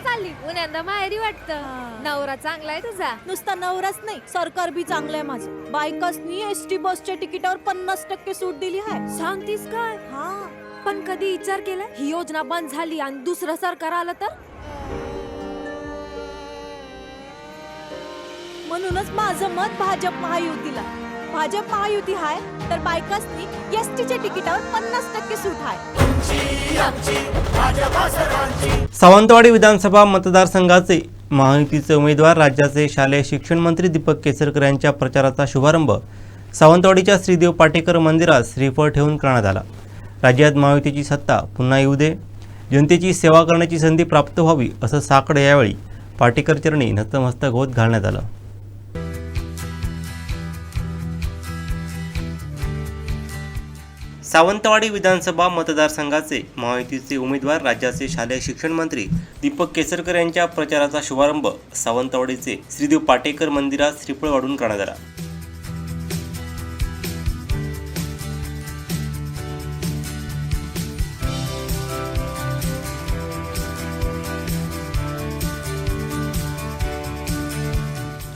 चालली पुण्यांदा माहेरी वाटतं. नवरा चांगला आहे तुझा. नुसता नवराच नाही, सरकार बी चांगलं आहे माझं. बायकासनी एसटी बसच्या तिकिटावर 50% सूट दिली आहे. सांगतीस काय? हा, पण कधी विचार केलाय ही योजना बंद झाली आणि दुसरं सरकार आलं तर? म्हणूनच माझं मत भाजप महायुतीला. भाजप महायुती हाय तर बायकासनी एसटीच्या तिकिटावर 50% सूट हाय. सावंतवाडी विधानसभा मतदारसंघाचे महायुतीचे उमेदवार राज्याचे शालेय शिक्षण मंत्री दीपक केसरकर यांच्या प्रचाराचा शुभारंभ सावंतवाडीच्या श्रीदेव पाटेकर मंदिरात श्रीफळ ठेवून करण्यात आला. राज्यात महायुतीची सत्ता पुन्हा येऊ दे, जनतेची सेवा करण्याची संधी प्राप्त व्हावी असं साकडं यावेळी पाटेकर चरणी नतमस्तक होत घालण्यात आलं. सावंतवाडी विधानसभा मतदारसंघाचे महायुतीचे उमेदवार राज्याचे शालेय शिक्षण मंत्री दीपक केसरकर यांच्या प्रचाराचा शुभारंभ सावंतवाडीचे श्रीदेव पाटेकर मंदिरात श्रीफळ वाढून करण्यात आला.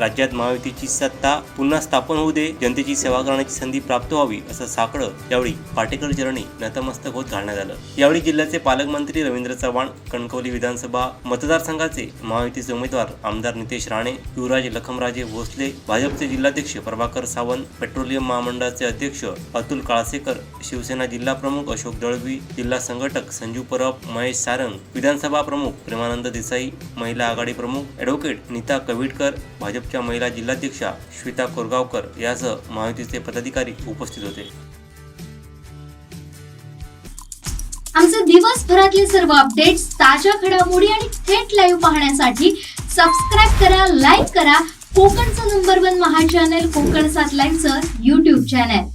राज्यात महायुतीची सत्ता पुन्हा स्थापन होऊ दे, जनतेची सेवा करण्याची संधी प्राप्त व्हावी असं साकडं यावेळी पाटेकर चरणी नतमस्तक होत घालण्यात आलं. यावेळी जिल्ह्याचे पालकमंत्री रवींद्र चव्हाण, कणकवली विधानसभा मतदारसंघाचे महायुतीचे उमेदवार आमदार नितेश राणे, युवराज लखमराजे भोसले, भाजपचे जिल्हाध्यक्ष प्रभाकर सावंत, पेट्रोलियम महामंडळाचे अध्यक्ष अतुल काळसेकर, शिवसेना जिल्हा प्रमुख अशोक दळवी, जिल्हा संघटक संजू परब, महेश सारंग, विधानसभा प्रमुख प्रेमानंद देसाई, महिला आघाडी प्रमुख ॲडव्होकेट नीता कविडकर, भाजप महिला जिल्हाध्यक्षा श्वेता कोरगावकर यासह महायुतीचे पदाधिकारी उपस्थित होते. आमचे दिवसभरातले सर्व अपडेट्स, ताज्या घडामोडी आणि थेट लाईव्ह पाहण्यासाठी सबस्क्राईब करा, लाईक करा कोकणचं नंबर 1 महा चॅनल कोकण 7 लाईव्हचं YouTube चॅनल.